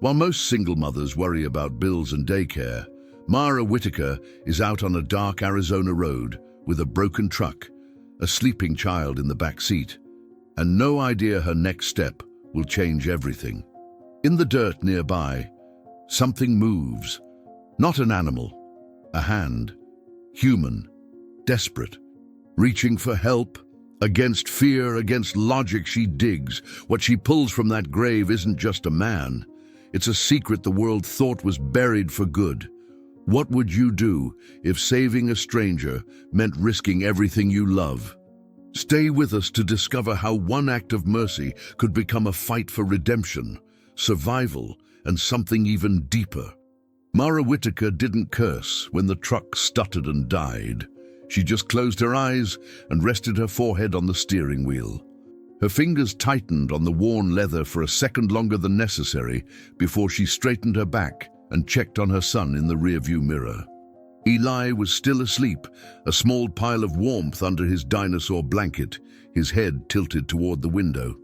While most single mothers worry about bills and daycare, Mara Whitaker is out on a dark Arizona road with a broken truck, a sleeping child in the back seat, and no idea her next step will change everything. In the dirt nearby, something moves. Not an animal, a hand, human, desperate, reaching for help. Against fear, against logic, she digs. What she pulls from that grave isn't just a man. It's a secret the world thought was buried for good. What would you do if saving a stranger meant risking everything you love? Stay with us to discover how one act of mercy could become a fight for redemption, survival, and something even deeper. Mara Whitaker didn't curse when the truck stuttered and died. She just closed her eyes and rested her forehead on the steering wheel. Her fingers tightened on the worn leather for a second longer than necessary before she straightened her back and checked on her son in the rearview mirror. Eli was still asleep, a small pile of warmth under his dinosaur blanket, his head tilted toward the window.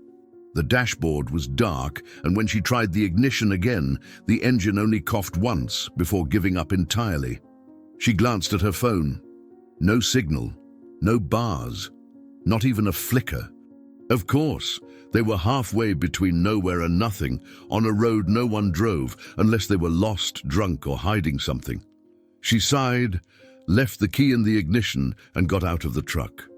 The dashboard was dark, and when she tried the ignition again, the engine only coughed once before giving up entirely. She glanced at her phone. No signal, no bars, not even a flicker. Of course, they were halfway between nowhere and nothing, on a road no one drove unless they were lost, drunk, or hiding something. She sighed, left the key in the ignition, and got out of the truck.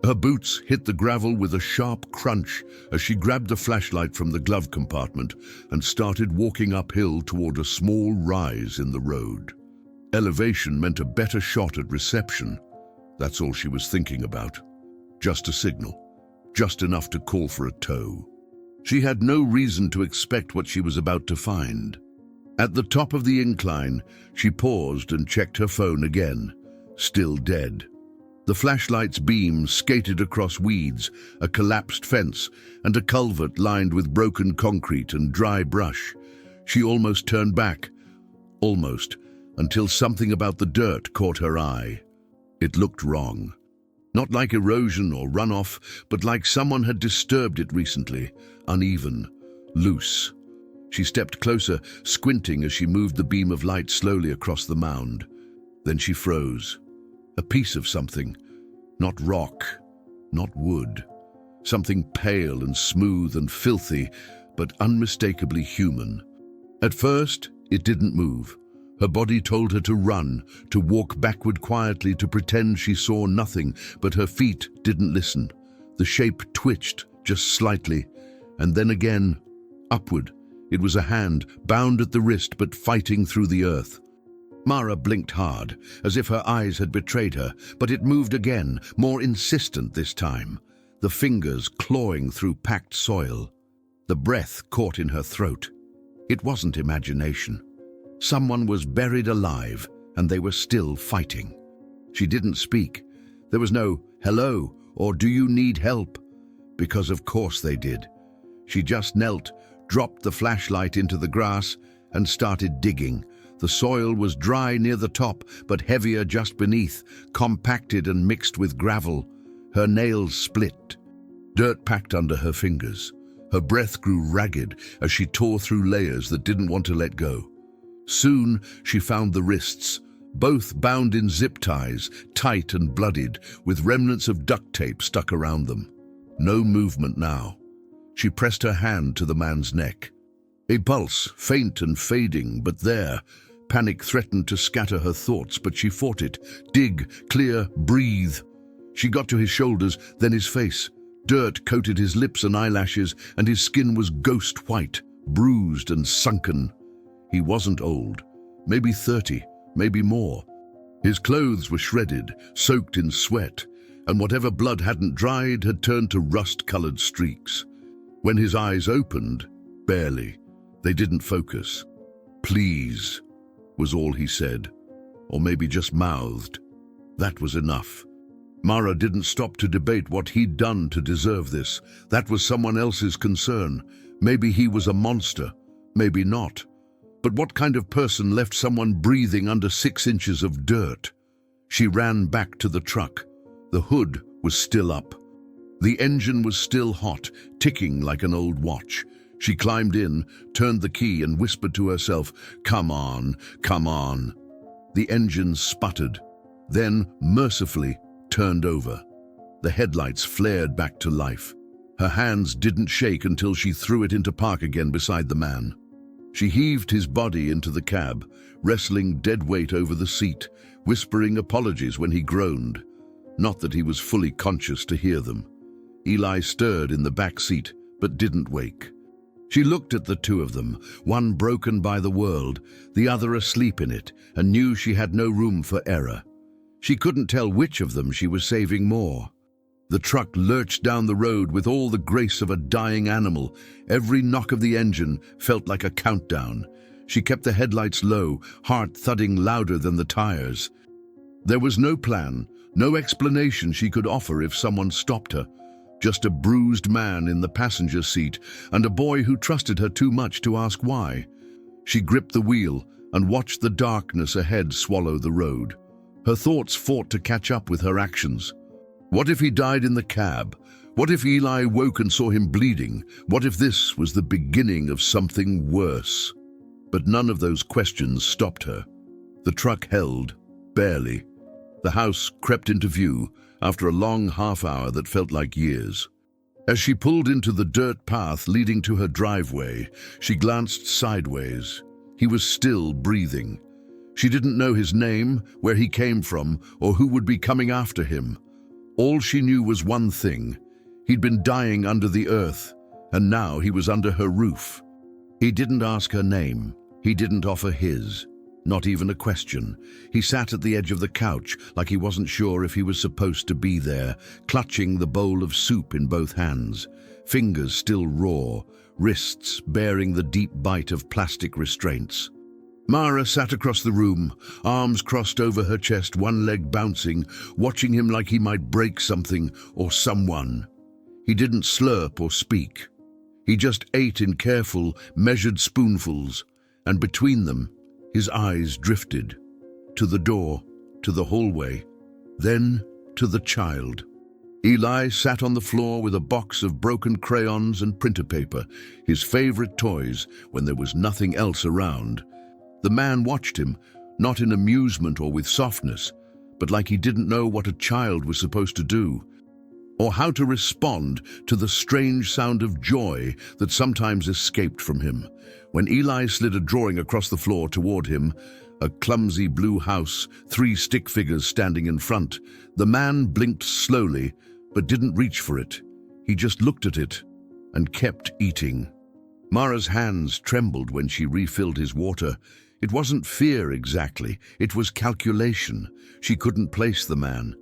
Her boots hit the gravel with a sharp crunch as she grabbed a flashlight from the glove compartment and started walking uphill toward a small rise in the road. Elevation meant a better shot at reception. That's all she was thinking about. Just a signal. Just enough to call for a tow. She had no reason to expect what she was about to find. At the top of the incline, she paused and checked her phone again. Still dead. The flashlight's beam skated across weeds, a collapsed fence, and a culvert lined with broken concrete and dry brush. She almost turned back. Almost. Until something about the dirt caught her eye. It looked wrong. Not like erosion or runoff, but like someone had disturbed it recently, uneven, loose. She stepped closer, squinting as she moved the beam of light slowly across the mound. Then she froze. A piece of something. Not rock, not wood. Something pale and smooth and filthy, but unmistakably human. At first, it didn't move. Her body told her to run, to walk backward quietly, to pretend she saw nothing, but her feet didn't listen. The shape twitched, just slightly, and then again, upward. It was a hand, bound at the wrist but fighting through the earth. Mara blinked hard, as if her eyes had betrayed her, but it moved again, more insistent this time, the fingers clawing through packed soil. The breath caught in her throat. It wasn't imagination. Someone was buried alive, and they were still fighting. She didn't speak. There was no hello or do you need help, because of course they did. She just knelt, dropped the flashlight into the grass, and started digging. The soil was dry near the top, but heavier just beneath, compacted and mixed with gravel. Her nails split. Dirt packed under her fingers. Her breath grew ragged as she tore through layers that didn't want to let go. Soon she found the wrists, both bound in zip ties, tight and bloodied, with remnants of duct tape stuck around them. No movement now. She pressed her hand to the man's neck. A pulse, faint and fading, but there. Panic threatened to scatter her thoughts, but she fought it. Dig, clear, breathe. She got to his shoulders, then his face. Dirt coated his lips and eyelashes, and his skin was ghost white, bruised and sunken. He wasn't old. Maybe 30, maybe more. His clothes were shredded, soaked in sweat, and whatever blood hadn't dried had turned to rust-colored streaks. When his eyes opened, barely. They didn't focus. "Please," was all he said, or maybe just mouthed. That was enough. Mara didn't stop to debate what he'd done to deserve this. That was someone else's concern. Maybe he was a monster, maybe not. But what kind of person left someone breathing under 6 inches of dirt? She ran back to the truck. The hood was still up. The engine was still hot, ticking like an old watch. She climbed in, turned the key and whispered to herself, "Come on, come on." The engine sputtered, then mercifully turned over. The headlights flared back to life. Her hands didn't shake until she threw it into park again beside the man. She heaved his body into the cab, wrestling dead weight over the seat, whispering apologies when he groaned. Not that he was fully conscious to hear them. Eli stirred in the back seat, but didn't wake. She looked at the two of them, one broken by the world, the other asleep in it, and knew she had no room for error. She couldn't tell which of them she was saving more. The truck lurched down the road with all the grace of a dying animal. Every knock of the engine felt like a countdown. She kept the headlights low, heart thudding louder than the tires. There was no plan, no explanation she could offer if someone stopped her. Just a bruised man in the passenger seat and a boy who trusted her too much to ask why. She gripped the wheel and watched the darkness ahead swallow the road. Her thoughts fought to catch up with her actions. What if he died in the cab? What if Eli woke and saw him bleeding? What if this was the beginning of something worse? But none of those questions stopped her. The truck held, barely. The house crept into view after a long half-hour that felt like years. As she pulled into the dirt path leading to her driveway, she glanced sideways. He was still breathing. She didn't know his name, where he came from, or who would be coming after him. All she knew was one thing. He'd been dying under the earth, and now he was under her roof. He didn't ask her name. He didn't offer his. Not even a question. He sat at the edge of the couch like he wasn't sure if he was supposed to be there, clutching the bowl of soup in both hands, fingers still raw, wrists bearing the deep bite of plastic restraints. Mara sat across the room, arms crossed over her chest, one leg bouncing, watching him like he might break something or someone. He didn't slurp or speak. He just ate in careful, measured spoonfuls, and between them, his eyes drifted to the door, to the hallway, then to the child. Eli sat on the floor with a box of broken crayons and printer paper, his favorite toys when there was nothing else around. The man watched him, not in amusement or with softness, but like he didn't know what a child was supposed to do, or how to respond to the strange sound of joy that sometimes escaped from him. When Eli slid a drawing across the floor toward him, a clumsy blue house, 3 stick figures standing in front, the man blinked slowly, but didn't reach for it. He just looked at it and kept eating. Mara's hands trembled when she refilled his water. It wasn't fear exactly, it was calculation. She couldn't place the man.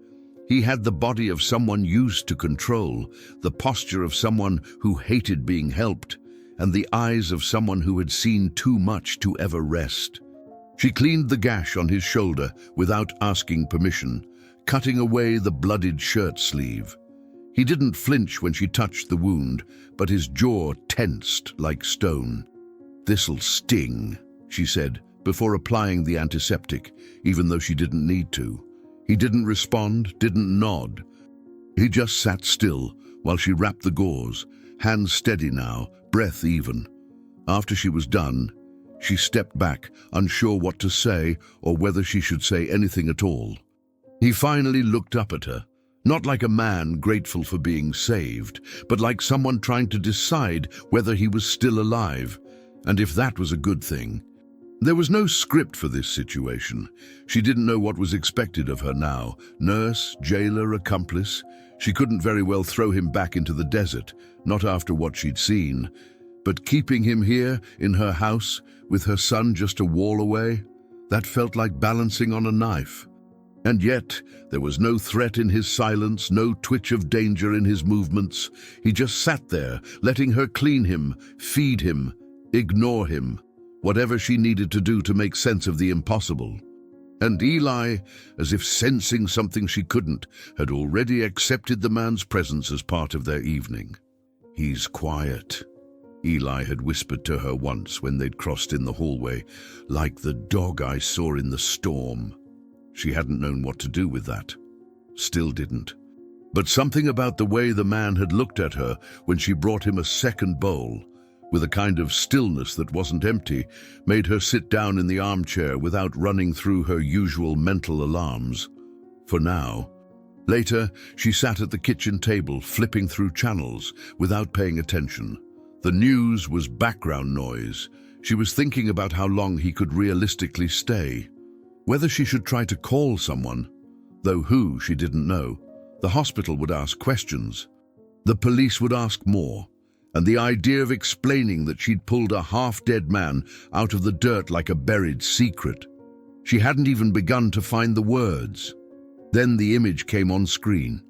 He had the body of someone used to control, the posture of someone who hated being helped, and the eyes of someone who had seen too much to ever rest. She cleaned the gash on his shoulder without asking permission, cutting away the bloodied shirt sleeve. He didn't flinch when she touched the wound, but his jaw tensed like stone. "This'll sting," she said, before applying the antiseptic, even though she didn't need to. He didn't respond, didn't nod. He just sat still while she wrapped the gauze, hands steady now, breath even. After she was done, she stepped back, unsure what to say or whether she should say anything at all. He finally looked up at her, not like a man grateful for being saved, but like someone trying to decide whether he was still alive, and if that was a good thing. There was no script for this situation. She didn't know what was expected of her now. Nurse, jailer, accomplice. She couldn't very well throw him back into the desert, not after what she'd seen. But keeping him here, in her house, with her son just a wall away, that felt like balancing on a knife. And yet, there was no threat in his silence, no twitch of danger in his movements. He just sat there, letting her clean him, feed him, ignore him, whatever she needed to do to make sense of the impossible. And Eli, as if sensing something she couldn't, had already accepted the man's presence as part of their evening. "He's quiet," Eli had whispered to her once when they'd crossed in the hallway, "like the dog I saw in the storm." She hadn't known what to do with that. Still didn't. But something about the way the man had looked at her when she brought him a second bowl, with a kind of stillness that wasn't empty, made her sit down in the armchair without running through her usual mental alarms. For now. Later, she sat at the kitchen table, flipping through channels without paying attention. The news was background noise. She was thinking about how long he could realistically stay. Whether she should try to call someone, though who she didn't know. The hospital would ask questions. The police would ask more. And the idea of explaining that she'd pulled a half-dead man out of the dirt like a buried secret. She hadn't even begun to find the words. Then the image came on screen.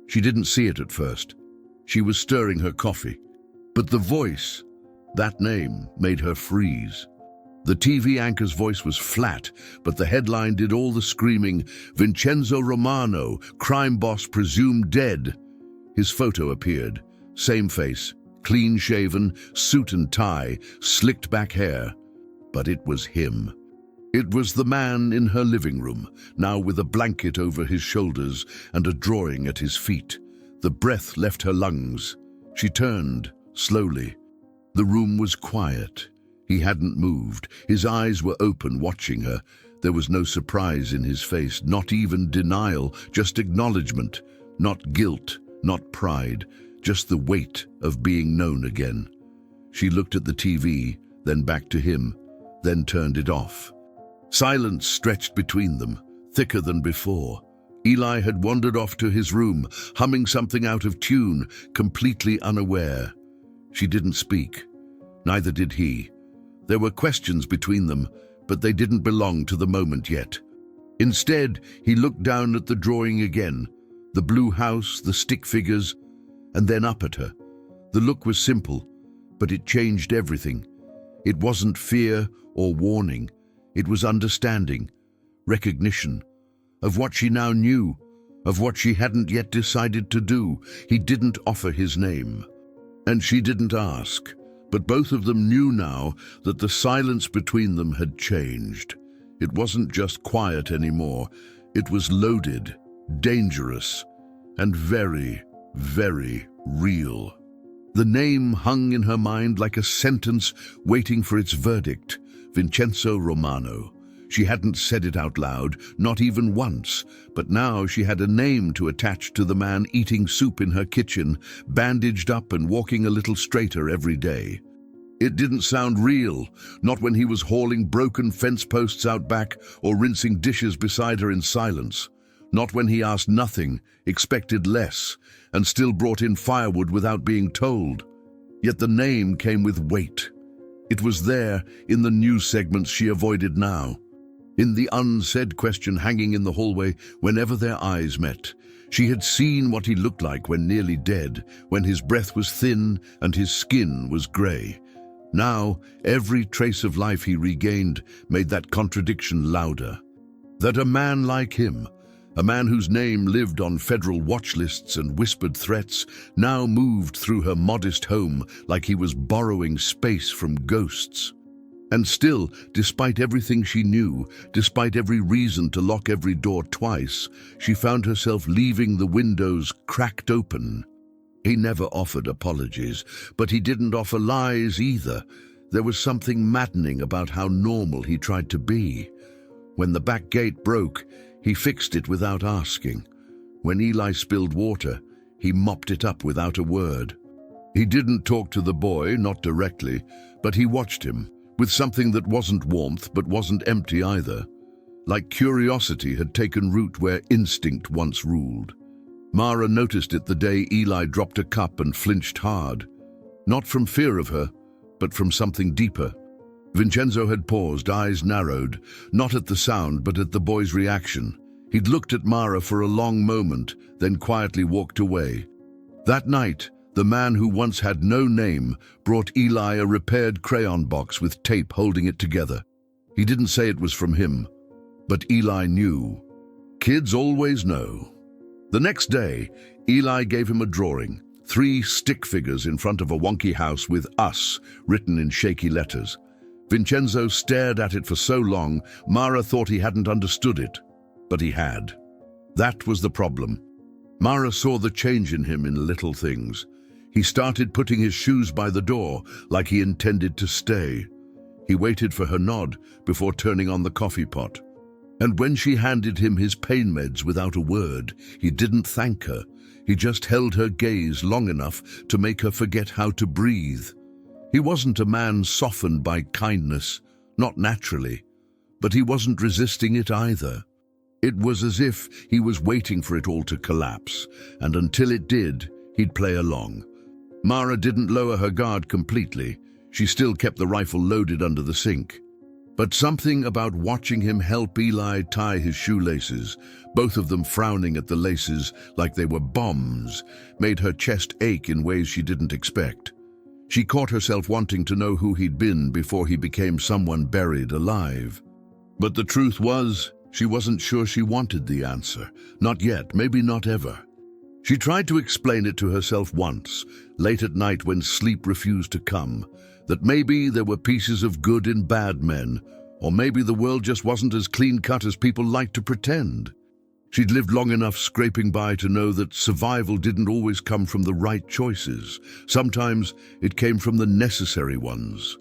She didn't see it at first. She was stirring her coffee. But the voice, that name, made her freeze. The TV anchor's voice was flat, but the headline did all the screaming. Vincenzo Romano, crime boss presumed dead. His photo appeared. Same face, clean-shaven, suit and tie, slicked back hair. But it was him. It was the man in her living room, now with a blanket over his shoulders and a drawing at his feet. The breath left her lungs. She turned, slowly. The room was quiet. He hadn't moved. His eyes were open, watching her. There was no surprise in his face, not even denial, just acknowledgement. Not guilt, not pride, just the weight of being known again. She looked at the TV, then back to him, then turned it off. Silence stretched between them, thicker than before. Eli had wandered off to his room, humming something out of tune, completely unaware. She didn't speak. Neither did he. There were questions between them, but they didn't belong to the moment yet. Instead, he looked down at the drawing again, the blue house, the stick figures, and then up at her. The look was simple, but it changed everything. It wasn't fear or warning. It was understanding, recognition, of what she now knew, of what she hadn't yet decided to do. He didn't offer his name, and she didn't ask. But both of them knew now that the silence between them had changed. It wasn't just quiet anymore. It was loaded, dangerous, and very, very real. The name hung in her mind like a sentence waiting for its verdict. Vincenzo Romano. She hadn't said it out loud, not even once, but now she had a name to attach to the man eating soup in her kitchen, bandaged up and walking a little straighter every day. It didn't sound real, not when he was hauling broken fence posts out back or rinsing dishes beside her in silence. Not when he asked nothing, expected less, and still brought in firewood without being told. Yet the name came with weight. It was there in the news segments she avoided now. In the unsaid question hanging in the hallway whenever their eyes met. She had seen what he looked like when nearly dead, when his breath was thin and his skin was grey. Now, every trace of life he regained made that contradiction louder. That a man like him, a man whose name lived on federal watch lists and whispered threats, now moved through her modest home like he was borrowing space from ghosts. And still, despite everything she knew, despite every reason to lock every door twice, she found herself leaving the windows cracked open. He never offered apologies, but he didn't offer lies either. There was something maddening about how normal he tried to be. When the back gate broke, he fixed it without asking. When Eli spilled water, he mopped it up without a word. He didn't talk to the boy, not directly, but he watched him, with something that wasn't warmth but wasn't empty either. Like curiosity had taken root where instinct once ruled. Mara noticed it the day Eli dropped a cup and flinched hard. Not from fear of her, but from something deeper. Vincenzo had paused, eyes narrowed, not at the sound but at the boy's reaction. He'd looked at Mara for a long moment, then quietly walked away. That night, the man who once had no name brought Eli a repaired crayon box with tape holding it together. He didn't say it was from him, but Eli knew. Kids always know. The next day, Eli gave him a drawing, 3 stick figures in front of a wonky house with "us" written in shaky letters. Vincenzo stared at it for so long, Mara thought he hadn't understood it. But he had. That was the problem. Mara saw the change in him in little things. He started putting his shoes by the door like he intended to stay. He waited for her nod before turning on the coffee pot. And when she handed him his pain meds without a word, he didn't thank her. He just held her gaze long enough to make her forget how to breathe. He wasn't a man softened by kindness, not naturally, but he wasn't resisting it either. It was as if he was waiting for it all to collapse, and until it did, he'd play along. Mara didn't lower her guard completely. She still kept the rifle loaded under the sink. But something about watching him help Eli tie his shoelaces, both of them frowning at the laces like they were bombs, made her chest ache in ways she didn't expect. She caught herself wanting to know who he'd been before he became someone buried alive. But the truth was, she wasn't sure she wanted the answer. Not yet, maybe not ever. She tried to explain it to herself once, late at night when sleep refused to come, that maybe there were pieces of good in bad men, or maybe the world just wasn't as clean-cut as people like to pretend. She'd lived long enough scraping by to know that survival didn't always come from the right choices. Sometimes it came from the necessary ones.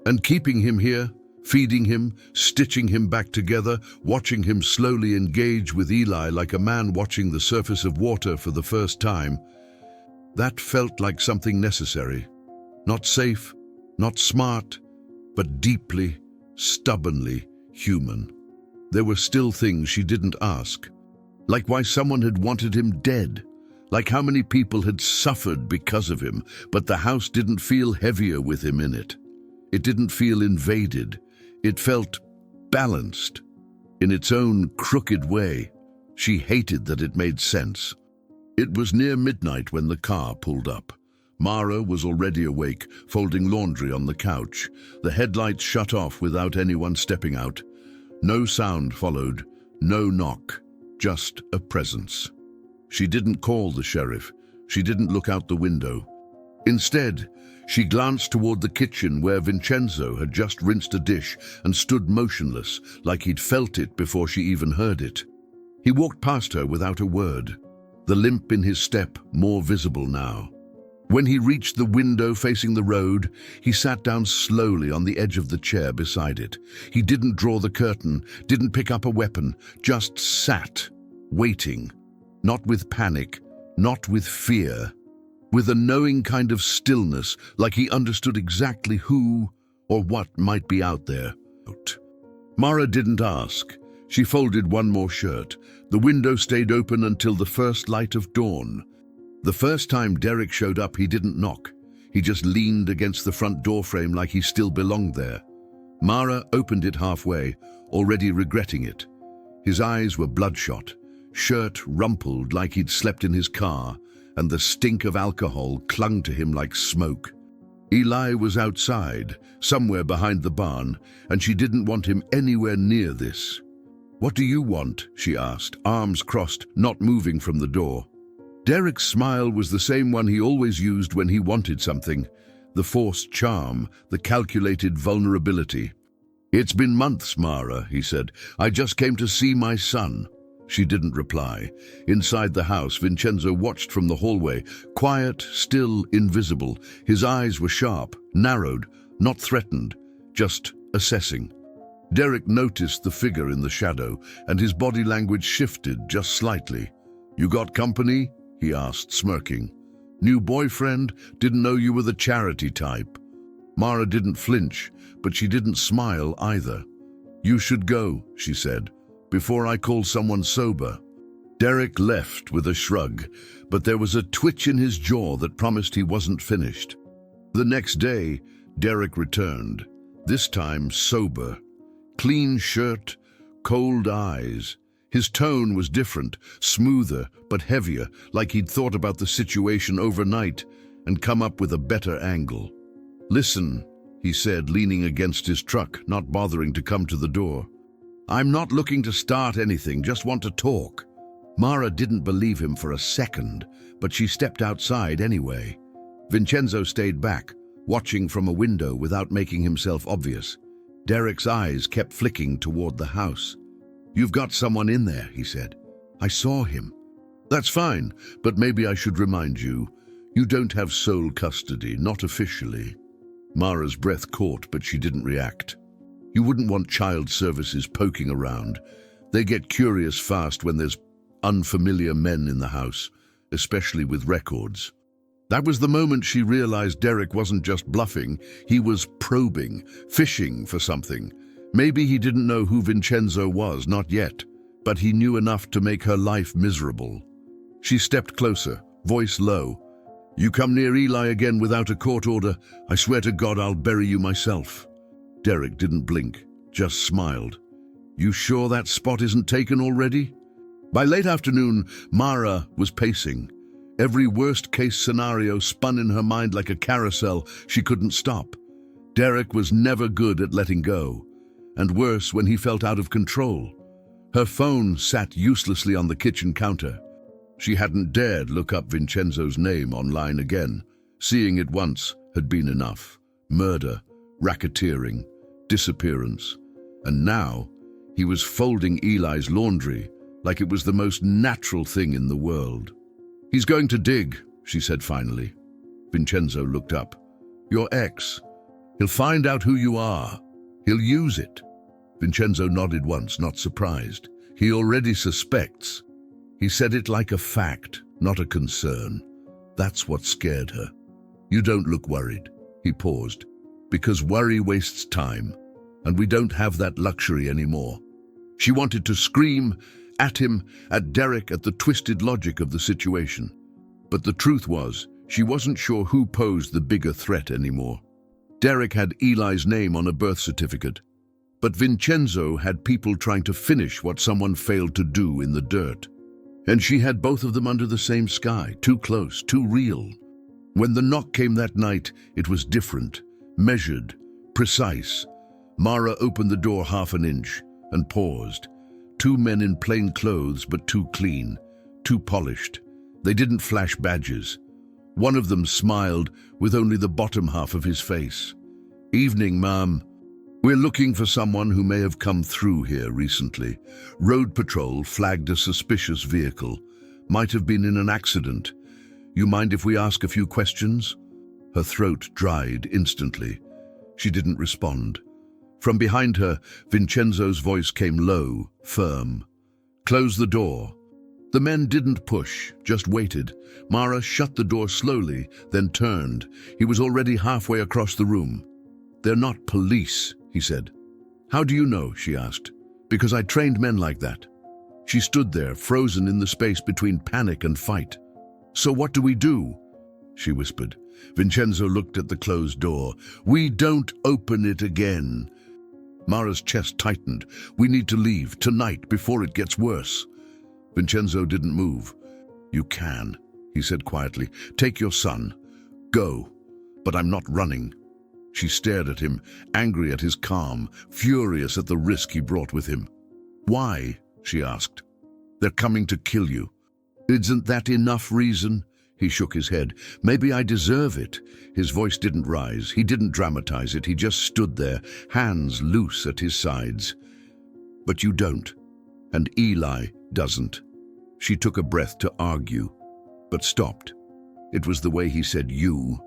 And keeping him here, feeding him, stitching him back together, watching him slowly engage with Eli like a man watching the surface of water for the first time, that felt like something necessary. Not safe, not smart, but deeply, stubbornly human. There were still things she didn't ask, like why someone had wanted him dead, like how many people had suffered because of him, but the house didn't feel heavier with him in it. It didn't feel invaded. It felt balanced. In its own crooked way, she hated that it made sense. It was near midnight when the car pulled up. Mara was already awake, folding laundry on the couch. The headlights shut off without anyone stepping out. No sound followed, no knock, just a presence. She didn't call the sheriff. She didn't look out the window. Instead, she glanced toward the kitchen where Vincenzo had just rinsed a dish and stood motionless, like he'd felt it before she even heard it. He walked past her without a word, the limp in his step more visible now. When he reached the window facing the road, he sat down slowly on the edge of the chair beside it. He didn't draw the curtain, didn't pick up a weapon, just sat, waiting. Not with panic, not with fear, with a knowing kind of stillness, like he understood exactly who or what might be out there. Mara didn't ask. She folded one more shirt. The window stayed open until the first light of dawn. The first time Derek showed up, he didn't knock. He just leaned against the front door frame like he still belonged there. Mara opened it halfway, already regretting it. His eyes were bloodshot, shirt rumpled like he'd slept in his car, and the stink of alcohol clung to him like smoke. Eli was outside, somewhere behind the barn, and she didn't want him anywhere near this. "What do you want?" she asked, arms crossed, not moving from the door. Derek's smile was the same one he always used when he wanted something, the forced charm, the calculated vulnerability. "It's been months, Mara," he said. "I just came to see my son." She didn't reply. Inside the house, Vincenzo watched from the hallway, quiet, still, invisible. His eyes were sharp, narrowed, not threatened, just assessing. Derek noticed the figure in the shadow, and his body language shifted just slightly. "You got company?" he asked, smirking. "New boyfriend? Didn't know you were the charity type." Mara didn't flinch, but she didn't smile either. "You should go," she said, "before I call someone sober." Derek left with a shrug, but there was a twitch in his jaw that promised he wasn't finished. The next day, Derek returned, this time sober. Clean shirt, cold eyes. His tone was different, smoother but heavier, like he'd thought about the situation overnight and come up with a better angle. "Listen," he said, leaning against his truck, not bothering to come to the door. "I'm not looking to start anything, just want to talk." Mara didn't believe him for a second, but she stepped outside anyway. Vincenzo stayed back, watching from a window without making himself obvious. Derek's eyes kept flicking toward the house. "You've got someone in there," he said. "I saw him." "That's fine, but maybe I should remind you. You don't have sole custody, not officially. Mara's breath caught, but she didn't react. You wouldn't want child services poking around. They get curious fast when there's unfamiliar men in the house, especially with records. That was the moment she realized Derek wasn't just bluffing, he was probing, fishing for something. Maybe he didn't know who Vincenzo was, not yet, but he knew enough to make her life miserable. She stepped closer, voice low. You come near Eli again without a court order, I swear to God I'll bury you myself. Derek didn't blink, just smiled. You sure that spot isn't taken already? By late afternoon, Mara was pacing. Every worst-case scenario spun in her mind like a carousel she couldn't stop. Derek was never good at letting go, and worse when he felt out of control. Her phone sat uselessly on the kitchen counter. She hadn't dared look up Vincenzo's name online again. Seeing it once had been enough. Murder, racketeering, disappearance. And now, he was folding Eli's laundry like it was the most natural thing in the world. He's going to dig, she said finally. Vincenzo looked up. Your ex. He'll find out who you are. He'll use it. Vincenzo nodded once, not surprised. He already suspects. He said it like a fact, not a concern. That's what scared her. You don't look worried. He paused. Because worry wastes time, and we don't have that luxury anymore. She wanted to scream at him, at Derek, at the twisted logic of the situation. But the truth was, she wasn't sure who posed the bigger threat anymore. Derek had Eli's name on a birth certificate, but Vincenzo had people trying to finish what someone failed to do in the dirt. And she had both of them under the same sky, too close, too real. When the knock came that night, it was different, measured, precise. Mara opened the door half an inch and paused. Two men in plain clothes, but too clean, too polished. They didn't flash badges. One of them smiled with only the bottom half of his face. Evening, ma'am. We're looking for someone who may have come through here recently. Road patrol flagged a suspicious vehicle. Might have been in an accident. You mind if we ask a few questions? Her throat dried instantly. She didn't respond. From behind her, Vincenzo's voice came low, firm. Close the door. The men didn't push, just waited. Mara shut the door slowly, then turned. He was already halfway across the room. They're not police, he said. How do you know? She asked. Because I trained men like that. She stood there, frozen in the space between panic and fight. So what do we do? She whispered. Vincenzo looked at the closed door. We don't open it again. Mara's chest tightened. We need to leave, tonight, before it gets worse. Vincenzo didn't move. You can, he said quietly. Take your son. Go. But I'm not running. She stared at him, angry at his calm, furious at the risk he brought with him. Why? She asked. They're coming to kill you. Isn't that enough reason? He shook his head. Maybe I deserve it. His voice didn't rise. He didn't dramatize it. He just stood there, hands loose at his sides. But you don't. And Eli doesn't. She took a breath to argue, but stopped. It was the way he said you,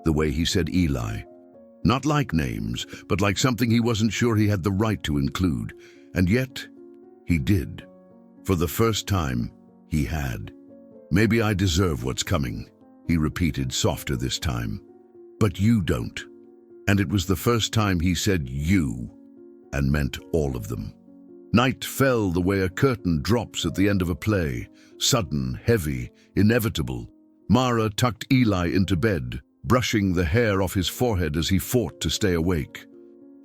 the way he said Eli. Not like names, but like something he wasn't sure he had the right to include. And yet, he did. For the first time, he had. Maybe I deserve what's coming, he repeated, softer this time. But you don't. And it was the first time he said you, and meant all of them. Night fell the way a curtain drops at the end of a play, sudden, heavy, inevitable. Mara tucked Eli into bed, brushing the hair off his forehead as he fought to stay awake.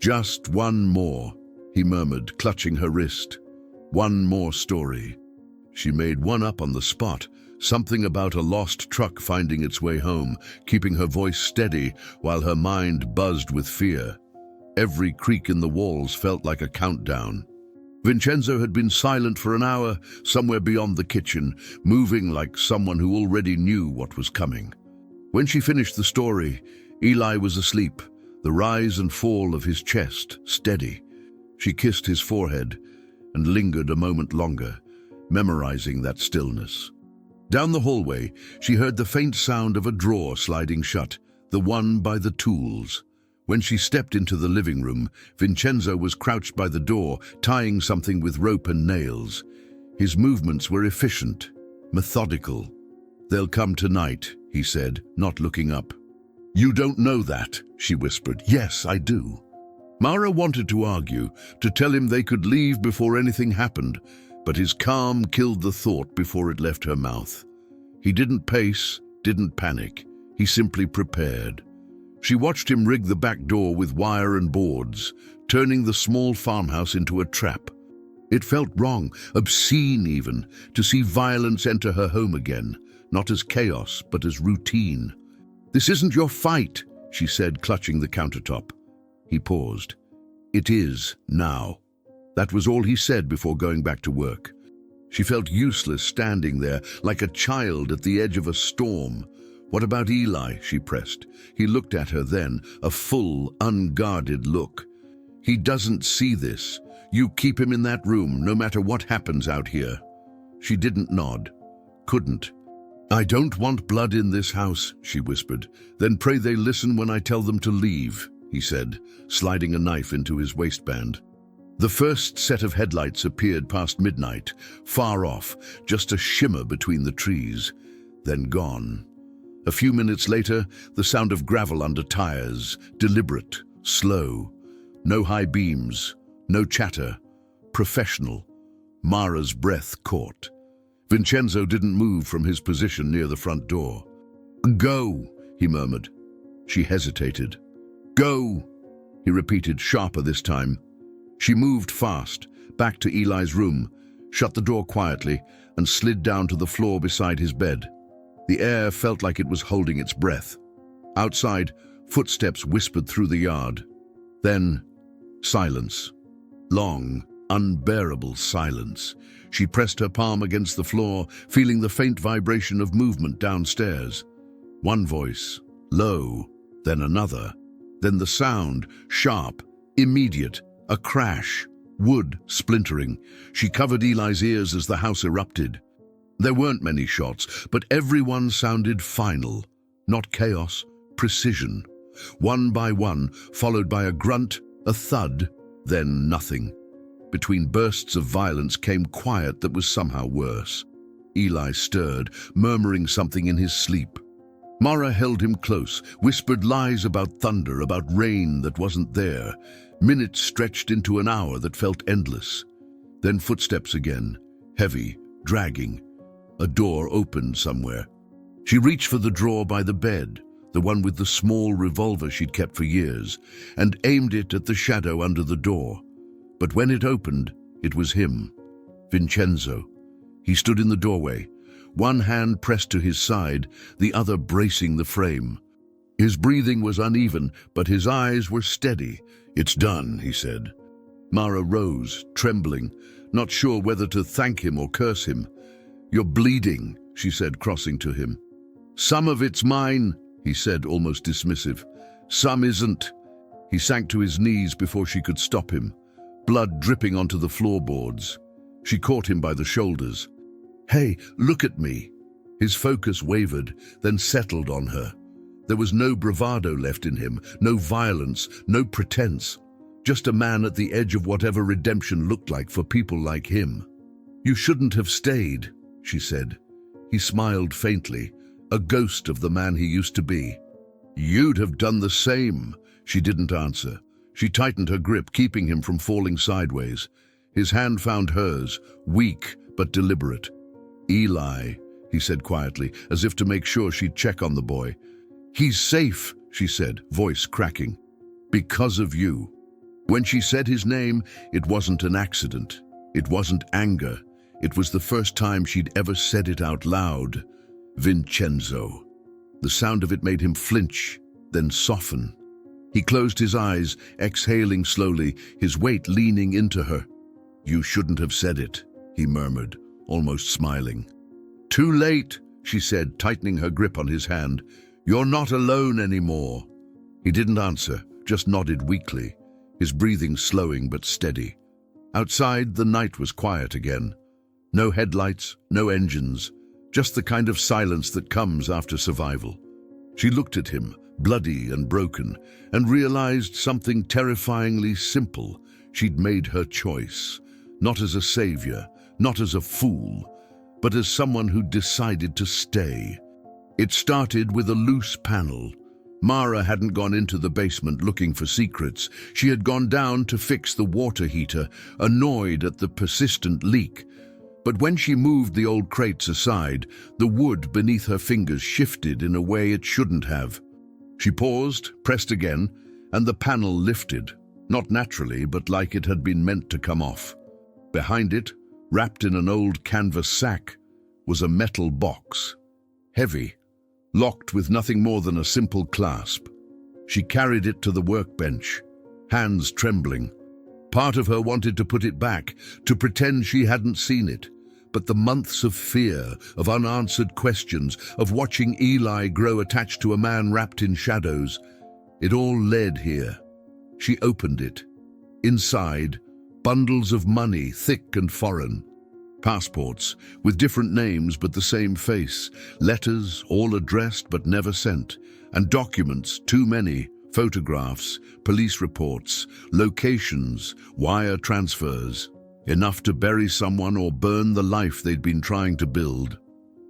Just one more, he murmured, clutching her wrist. One more story. She made one up on the spot, something about a lost truck finding its way home, keeping her voice steady while her mind buzzed with fear. Every creak in the walls felt like a countdown. Vincenzo had been silent for an hour, somewhere beyond the kitchen, moving like someone who already knew what was coming. When she finished the story, Eli was asleep, the rise and fall of his chest steady. She kissed his forehead and lingered a moment longer, memorizing that stillness. Down the hallway, she heard the faint sound of a drawer sliding shut, the one by the tools. When she stepped into the living room, Vincenzo was crouched by the door, tying something with rope and nails. His movements were efficient, methodical. "They'll come tonight," he said, not looking up. "You don't know that," she whispered. "Yes, I do." Mara wanted to argue, to tell him they could leave before anything happened, but his calm killed the thought before it left her mouth. He didn't pace, didn't panic. He simply prepared. She watched him rig the back door with wire and boards, turning the small farmhouse into a trap. It felt wrong, obscene even, to see violence enter her home again, not as chaos, but as routine. "This isn't your fight," she said, clutching the countertop. He paused. "It is, now." That was all he said before going back to work. She felt useless standing there, like a child at the edge of a storm. "What about Eli?" she pressed. He looked at her then, a full, unguarded look. "He doesn't see this. You keep him in that room, no matter what happens out here." She didn't nod. Couldn't. "I don't want blood in this house," she whispered. "Then pray they listen when I tell them to leave," he said, sliding a knife into his waistband. The first set of headlights appeared past midnight, far off, just a shimmer between the trees, then gone. A few minutes later, the sound of gravel under tires, deliberate, slow. No high beams, no chatter. Professional. Mara's breath caught. Vincenzo didn't move from his position near the front door. "Go," he murmured. She hesitated. "Go," he repeated, sharper this time. She moved fast, back to Eli's room, shut the door quietly, and slid down to the floor beside his bed. The air felt like it was holding its breath. Outside, footsteps whispered through the yard. Then, silence. Long, unbearable silence. She pressed her palm against the floor, feeling the faint vibration of movement downstairs. One voice, low, then another. Then the sound, sharp, immediate, a crash, wood splintering. She covered Eli's ears as the house erupted. There weren't many shots, but everyone sounded final. Not chaos, precision. One by one, followed by a grunt, a thud, then nothing. Between bursts of violence came quiet that was somehow worse. Eli stirred, murmuring something in his sleep. Mara held him close, whispered lies about thunder, about rain that wasn't there. Minutes stretched into an hour that felt endless. Then footsteps again, heavy, dragging. A door opened somewhere. She reached for the drawer by the bed, the one with the small revolver she'd kept for years, and aimed it at the shadow under the door. But when it opened, it was him, Vincenzo. He stood in the doorway, one hand pressed to his side, the other bracing the frame. His breathing was uneven, but his eyes were steady. "It's done," he said. Mara rose, trembling, not sure whether to thank him or curse him. "You're bleeding," she said, crossing to him. "Some of it's mine," he said, almost dismissive. "Some isn't." He sank to his knees before she could stop him, blood dripping onto the floorboards. She caught him by the shoulders. "Hey, look at me." His focus wavered, then settled on her. There was no bravado left in him, no violence, no pretense. Just a man at the edge of whatever redemption looked like for people like him. "You shouldn't have stayed," she said. He smiled faintly, a ghost of the man he used to be. "You'd have done the same." She didn't answer. She tightened her grip, keeping him from falling sideways. His hand found hers, weak but deliberate. "Eli," he said quietly, as if to make sure she'd check on the boy. "He's safe," she said, voice cracking. "Because of you." When she said his name, it wasn't an accident. It wasn't anger. It was the first time she'd ever said it out loud. Vincenzo. The sound of it made him flinch, then soften. He closed his eyes, exhaling slowly, his weight leaning into her. "You shouldn't have said it," he murmured, almost smiling. "Too late," she said, tightening her grip on his hand. "You're not alone anymore." He didn't answer, just nodded weakly, his breathing slowing but steady. Outside, the night was quiet again. No headlights, no engines, just the kind of silence that comes after survival. She looked at him, bloody and broken, and realized something terrifyingly simple. She'd made her choice, not as a savior, not as a fool, but as someone who decided to stay. It started with a loose panel. Mara hadn't gone into the basement looking for secrets. She had gone down to fix the water heater, annoyed at the persistent leak. But when she moved the old crates aside, the wood beneath her fingers shifted in a way it shouldn't have. She paused, pressed again, and the panel lifted, not naturally, but like it had been meant to come off. Behind it, wrapped in an old canvas sack, was a metal box. Heavy, locked with nothing more than a simple clasp. She carried it to the workbench, hands trembling. Part of her wanted to put it back, to pretend she hadn't seen it. But the months of fear, of unanswered questions, of watching Eli grow attached to a man wrapped in shadows, it all led here. She opened it. Inside, bundles of money, thick and foreign. Passports, with different names but the same face. Letters, all addressed but never sent. And documents, too many. Photographs, police reports, locations, wire transfers. Enough to bury someone or burn the life they'd been trying to build.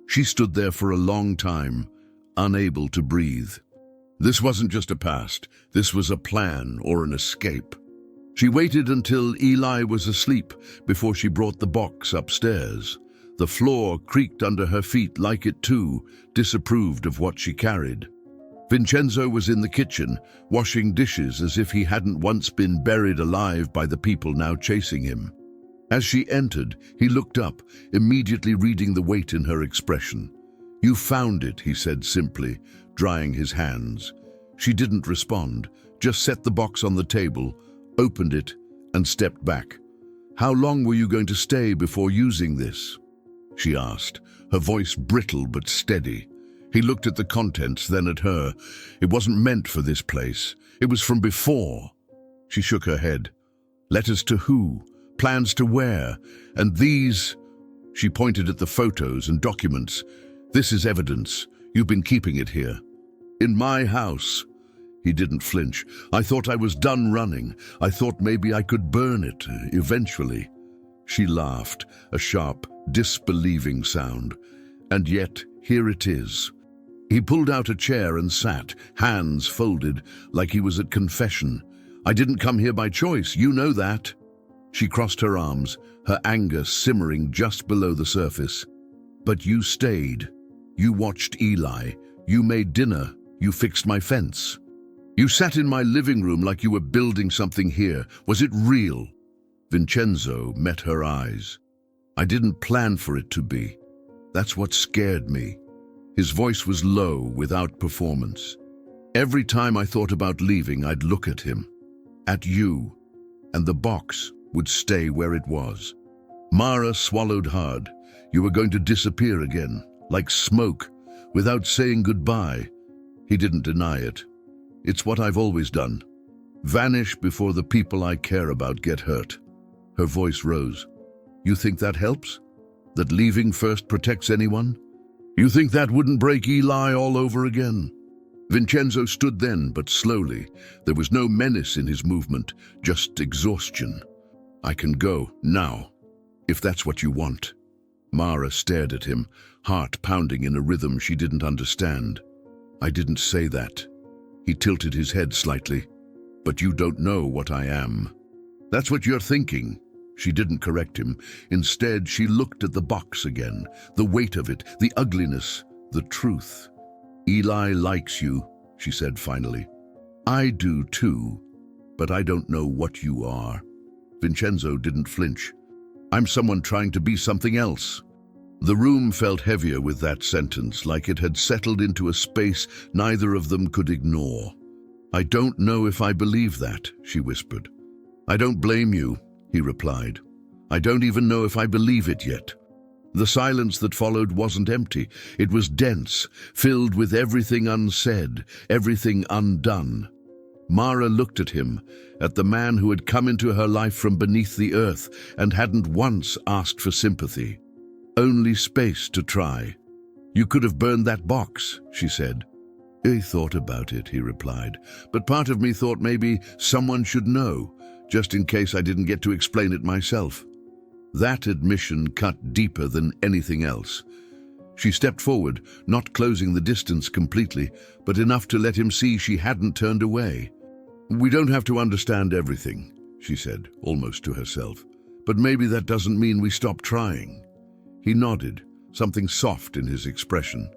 She stood there for a long time, unable to breathe. This wasn't just a past. This was a plan or an escape. She waited until Eli was asleep before she brought the box upstairs. The floor creaked under her feet like it too disapproved of what she carried. Vincenzo was in the kitchen, washing dishes as if he hadn't once been buried alive by the people now chasing him. As she entered, he looked up, immediately reading the weight in her expression. "You found it," he said simply, drying his hands. She didn't respond, just set the box on the table, opened it, and stepped back. "How long were you going to stay before using this?" she asked, her voice brittle but steady. He looked at the contents, then at her. It wasn't meant for this place. It was from before. She shook her head. "Letters to who? Plans to where? And these?" She pointed at the photos and documents. "This is evidence. You've been keeping it here." "In my house." He didn't flinch. "I thought I was done running. I thought maybe I could burn it, eventually." She laughed, a sharp, disbelieving sound. "And yet, here it is." He pulled out a chair and sat, hands folded, like he was at confession. "I didn't come here by choice, you know that." She crossed her arms, her anger simmering just below the surface. "But you stayed. You watched Eli. You made dinner. You fixed my fence. You sat in my living room like you were building something here. Was it real?" Vincenzo met her eyes. "I didn't plan for it to be. That's what scared me." His voice was low, without performance. "Every time I thought about leaving, I'd look at him. At you. And the box would stay where it was." Mara swallowed hard. "You were going to disappear again, like smoke, without saying goodbye." He didn't deny it. "It's what I've always done. Vanish before the people I care about get hurt." Her voice rose. "You think that helps? That leaving first protects anyone? You think that wouldn't break Eli all over again?" Vincenzo stood then, but slowly. There was no menace in his movement, just exhaustion. "I can go, now, if that's what you want." Mara stared at him, heart pounding in a rhythm she didn't understand. "I didn't say that." He tilted his head slightly. "But you don't know what I am." "That's what you're thinking." She didn't correct him. Instead, she looked at the box again, the weight of it, the ugliness, the truth. "Eli likes you," she said finally. "I do too, but I don't know what you are." Vincenzo didn't flinch. "I'm someone trying to be something else." The room felt heavier with that sentence, like it had settled into a space neither of them could ignore. "I don't know if I believe that," she whispered. "I don't blame you," he replied. "I don't even know if I believe it yet." The silence that followed wasn't empty. It was dense, filled with everything unsaid, everything undone. Mara looked at him, at the man who had come into her life from beneath the earth and hadn't once asked for sympathy. Only space to try. "You could have burned that box," she said. "I thought about it," he replied, "but part of me thought maybe someone should know, just in case I didn't get to explain it myself." That admission cut deeper than anything else. She stepped forward, not closing the distance completely, but enough to let him see she hadn't turned away. "We don't have to understand everything," she said, almost to herself. "But maybe that doesn't mean we stop trying." He nodded, something soft in his expression.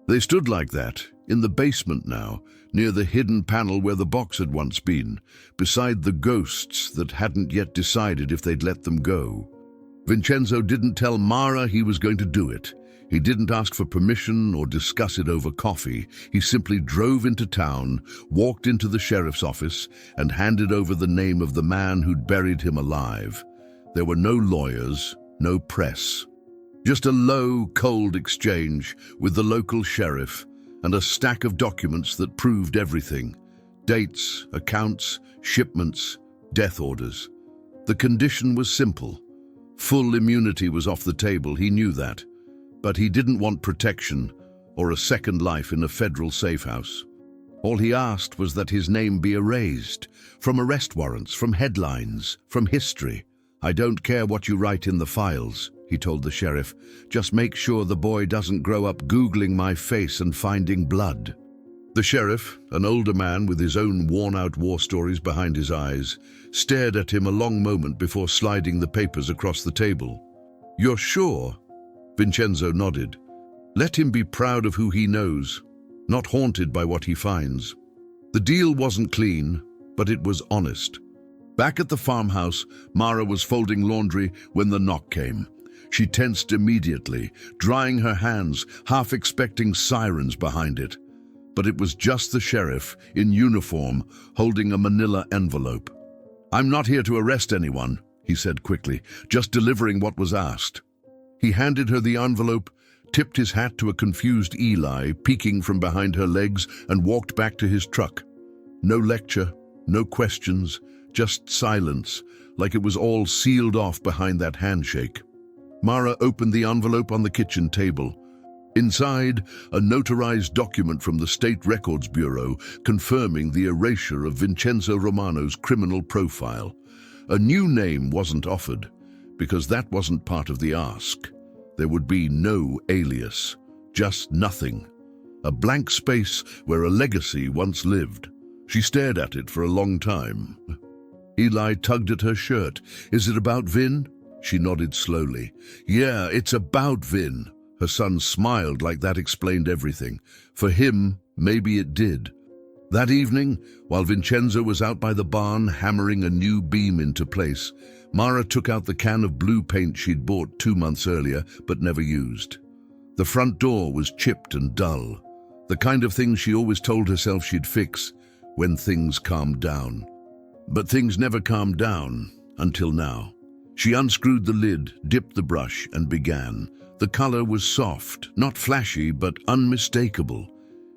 They stood like that, in the basement now, near the hidden panel where the box had once been, beside the ghosts that hadn't yet decided if they'd let them go. Vincenzo didn't tell Mara he was going to do it. He didn't ask for permission or discuss it over coffee. He simply drove into town, walked into the sheriff's office, and handed over the name of the man who'd buried him alive. There were no lawyers, no press. Just a low, cold exchange with the local sheriff and a stack of documents that proved everything. Dates, accounts, shipments, death orders. The condition was simple. Full immunity was off the table, he knew that. But he didn't want protection or a second life in a federal safe house. All he asked was that his name be erased, from arrest warrants, from headlines, from history. "I don't care what you write in the files," he told the sheriff. "Just make sure the boy doesn't grow up Googling my face and finding blood." The sheriff, an older man with his own worn-out war stories behind his eyes, stared at him a long moment before sliding the papers across the table. "You're sure?" Vincenzo nodded. "Let him be proud of who he knows, not haunted by what he finds." The deal wasn't clean, but it was honest. Back at the farmhouse, Mara was folding laundry when the knock came. She tensed immediately, drying her hands, half expecting sirens behind it. But it was just the sheriff, in uniform, holding a manila envelope. "I'm not here to arrest anyone," he said quickly, "just delivering what was asked." He handed her the envelope, tipped his hat to a confused Eli, peeking from behind her legs, and walked back to his truck. No lecture, no questions, just silence, like it was all sealed off behind that handshake. Mara opened the envelope on the kitchen table. Inside, a notarized document from the State Records Bureau confirming the erasure of Vincenzo Romano's criminal profile. A new name wasn't offered, because that wasn't part of the ask. There would be no alias, just nothing. A blank space where a legacy once lived. She stared at it for a long time. Eli tugged at her shirt. "Is it about Vin?" She nodded slowly. "Yeah, it's about Vin." Her son smiled like that explained everything. For him, maybe it did. That evening, while Vincenzo was out by the barn hammering a new beam into place, Mara took out the can of blue paint she'd bought 2 months earlier but never used. The front door was chipped and dull, the kind of thing she always told herself she'd fix when things calmed down. But things never calmed down until now. She unscrewed the lid, dipped the brush, and began. The color was soft, not flashy, but unmistakable.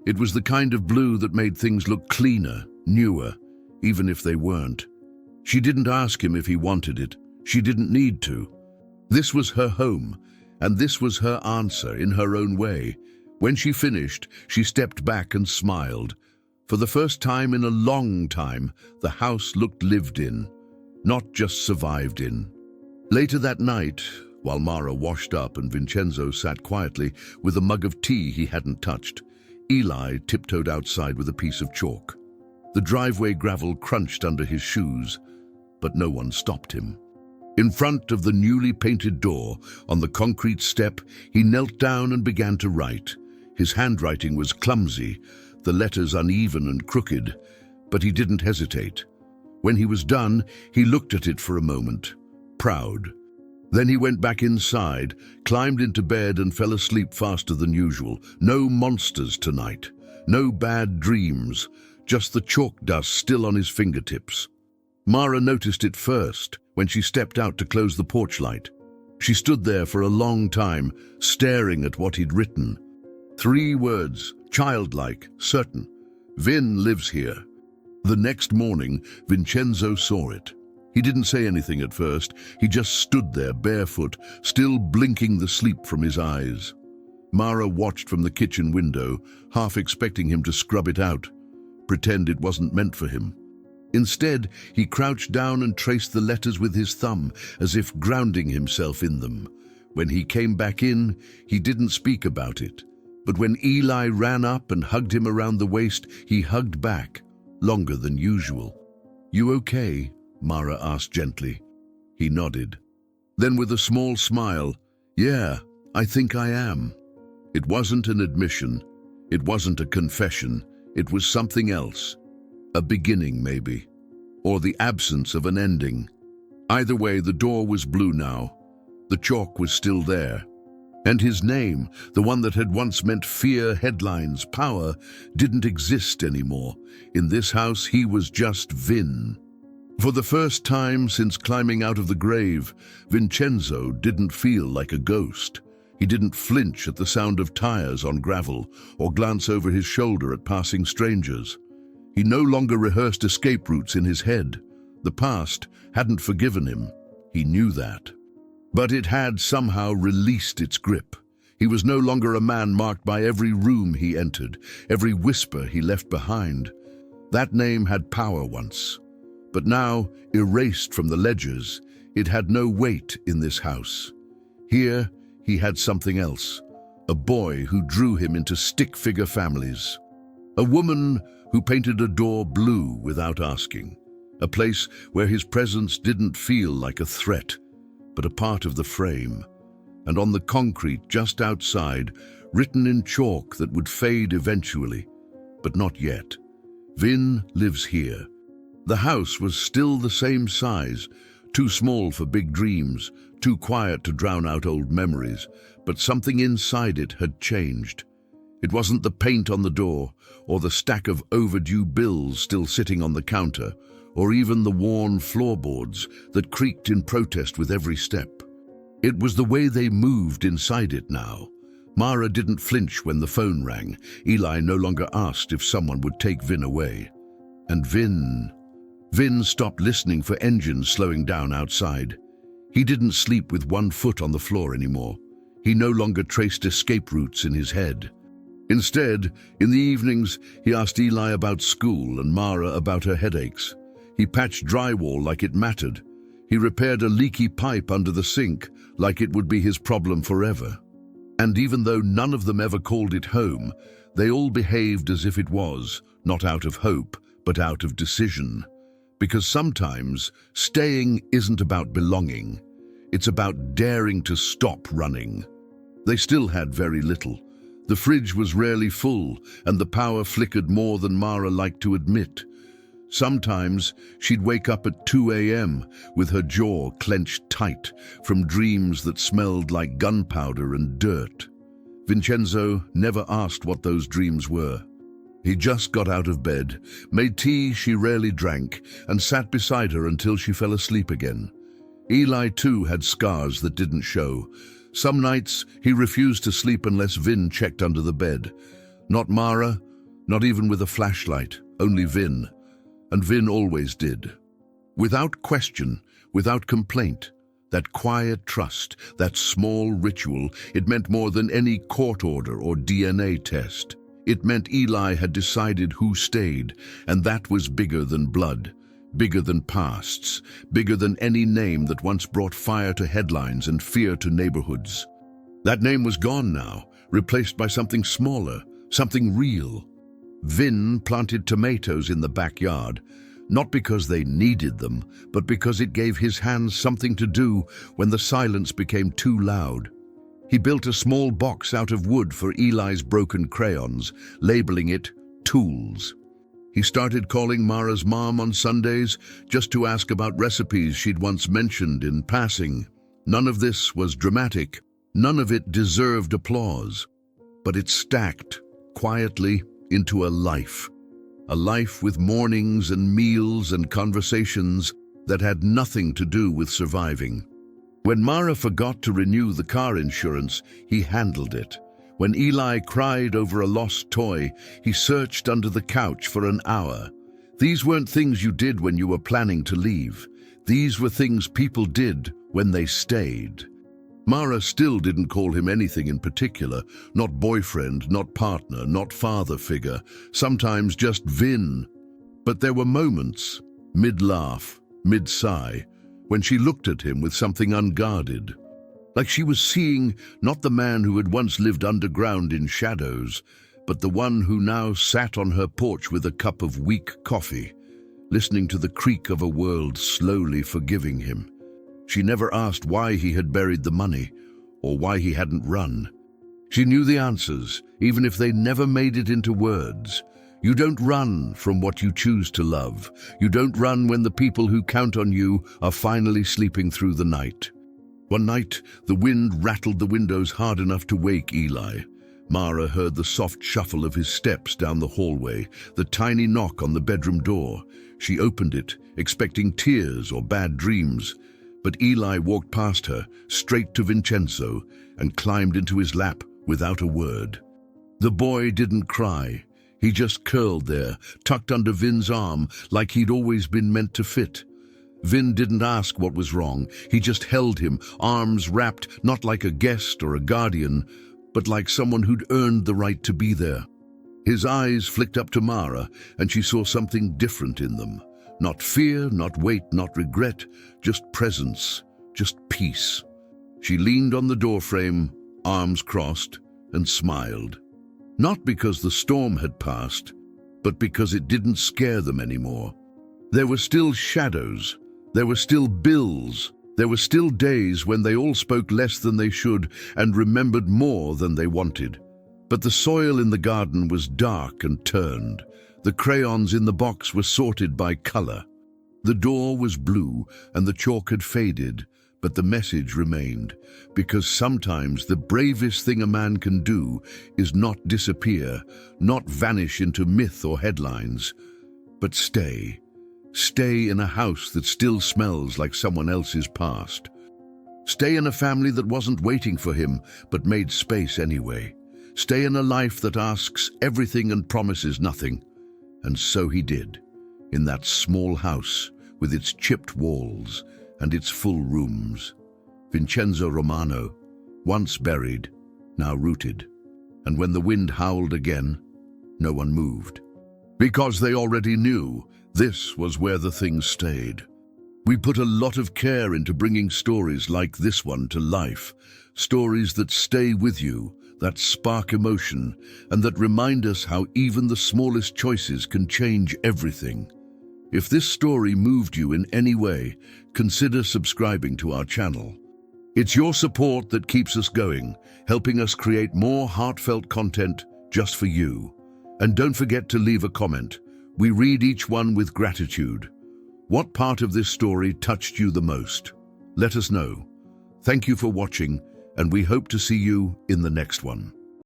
It was the kind of blue that made things look cleaner, newer, even if they weren't. She didn't ask him if he wanted it. She didn't need to. This was her home, and this was her answer in her own way. When she finished, she stepped back and smiled. For the first time in a long time, the house looked lived in, not just survived in. Later that night, while Mara washed up and Vincenzo sat quietly with a mug of tea he hadn't touched, Eli tiptoed outside with a piece of chalk. The driveway gravel crunched under his shoes, but no one stopped him. In front of the newly painted door, on the concrete step, he knelt down and began to write. His handwriting was clumsy, the letters uneven and crooked, but he didn't hesitate. When he was done, he looked at it for a moment, proud. Then he went back inside, climbed into bed and fell asleep faster than usual. No monsters tonight, no bad dreams, just the chalk dust still on his fingertips. Mara noticed it first when she stepped out to close the porch light. She stood there for a long time, staring at what he'd written. 3 words, childlike, certain. Vin lives here. The next morning, Vincenzo saw it. He didn't say anything at first. He just stood there barefoot, still blinking the sleep from his eyes. Mara watched from the kitchen window, half expecting him to scrub it out, pretend it wasn't meant for him. Instead, he crouched down and traced the letters with his thumb, as if grounding himself in them. When he came back in, he didn't speak about it. But when Eli ran up and hugged him around the waist, he hugged back, longer than usual. "You okay?" Mara asked gently. He nodded. Then with a small smile, "Yeah, I think I am." It wasn't an admission. It wasn't a confession. It was something else. A beginning, maybe. Or the absence of an ending. Either way, the door was blue now. The chalk was still there. And his name, the one that had once meant fear, headlines, power, didn't exist anymore. In this house, he was just Vin. For the first time since climbing out of the grave, Vincenzo didn't feel like a ghost. He didn't flinch at the sound of tires on gravel or glance over his shoulder at passing strangers. He no longer rehearsed escape routes in his head. The past hadn't forgiven him. He knew that. But it had somehow released its grip. He was no longer a man marked by every room he entered, every whisper he left behind. That name had power once. But now, erased from the ledgers, it had no weight in this house. Here, he had something else. A boy who drew him into stick-figure families. A woman who painted a door blue without asking. A place where his presence didn't feel like a threat, but a part of the frame. And on the concrete just outside, written in chalk that would fade eventually, but not yet, "Vin lives here." The house was still the same size, too small for big dreams, too quiet to drown out old memories, but something inside it had changed. It wasn't the paint on the door, or the stack of overdue bills still sitting on the counter, or even the worn floorboards that creaked in protest with every step. It was the way they moved inside it now. Mara didn't flinch when the phone rang. Eli no longer asked if someone would take Vin away. And Vin stopped listening for engines slowing down outside. He didn't sleep with one foot on the floor anymore. He no longer traced escape routes in his head. Instead, in the evenings, he asked Eli about school and Mara about her headaches. He patched drywall like it mattered. He repaired a leaky pipe under the sink like it would be his problem forever. And even though none of them ever called it home, they all behaved as if it was, not out of hope, but out of decision. Because sometimes staying isn't about belonging. It's about daring to stop running. They still had very little. The fridge was rarely full, and the power flickered more than Mara liked to admit. Sometimes she'd wake up at 2 a.m. with her jaw clenched tight from dreams that smelled like gunpowder and dirt. Vincenzo never asked what those dreams were. He just got out of bed, made tea she rarely drank, and sat beside her until she fell asleep again. Eli, too, had scars that didn't show. Some nights he refused to sleep unless Vin checked under the bed. Not Mara, not even with a flashlight, only Vin. And Vin always did. Without question, without complaint. That quiet trust, that small ritual, it meant more than any court order or DNA test. It meant Eli had decided who stayed, and that was bigger than blood, bigger than pasts, bigger than any name that once brought fire to headlines and fear to neighborhoods. That name was gone now, replaced by something smaller, something real. Vin planted tomatoes in the backyard, not because they needed them, but because it gave his hands something to do when the silence became too loud. He built a small box out of wood for Eli's broken crayons, labeling it Tools. He started calling Mara's mom on Sundays just to ask about recipes she'd once mentioned in passing. None of this was dramatic. None of it deserved applause. But it stacked, quietly, into a life. A life with mornings and meals and conversations that had nothing to do with surviving. When Mara forgot to renew the car insurance, he handled it. When Eli cried over a lost toy, he searched under the couch for an hour. These weren't things you did when you were planning to leave. These were things people did when they stayed. Mara still didn't call him anything in particular, not boyfriend, not partner, not father figure, sometimes just Vin. But there were moments, mid-laugh, mid-sigh, when she looked at him with something unguarded. Like she was seeing not the man who had once lived underground in shadows, but the one who now sat on her porch with a cup of weak coffee, listening to the creak of a world slowly forgiving him. She never asked why he had buried the money, or why he hadn't run. She knew the answers, even if they never made it into words. You don't run from what you choose to love. You don't run when the people who count on you are finally sleeping through the night. One night, the wind rattled the windows hard enough to wake Eli. Mara heard the soft shuffle of his steps down the hallway, the tiny knock on the bedroom door. She opened it, expecting tears or bad dreams. But Eli walked past her, straight to Vincenzo, and climbed into his lap without a word. The boy didn't cry. He just curled there, tucked under Vin's arm, like he'd always been meant to fit. Vin didn't ask what was wrong. He just held him, arms wrapped, not like a guest or a guardian, but like someone who'd earned the right to be there. His eyes flicked up to Mara, and she saw something different in them. Not fear, not weight, not regret, just presence, just peace. She leaned on the doorframe, arms crossed, and smiled. Not because the storm had passed, but because it didn't scare them anymore. There were still shadows. There were still bills. There were still days when they all spoke less than they should and remembered more than they wanted. But the soil in the garden was dark and turned. The crayons in the box were sorted by color. The door was blue and the chalk had faded, but the message remained, because sometimes the bravest thing a man can do is not disappear, not vanish into myth or headlines, but stay. Stay in a house that still smells like someone else's past. Stay in a family that wasn't waiting for him, but made space anyway. Stay in a life that asks everything and promises nothing. And so he did, in that small house with its chipped walls and its full rooms. Vincenzo Romano, once buried, now rooted. And when the wind howled again, no one moved. Because they already knew this was where the things stayed. We put a lot of care into bringing stories like this one to life, stories that stay with you, that spark emotion, and that remind us how even the smallest choices can change everything. If this story moved you in any way, consider subscribing to our channel. It's your support that keeps us going, helping us create more heartfelt content just for you. And don't forget to leave a comment. We read each one with gratitude. What part of this story touched you the most? Let us know. Thank you for watching, and we hope to see you in the next one.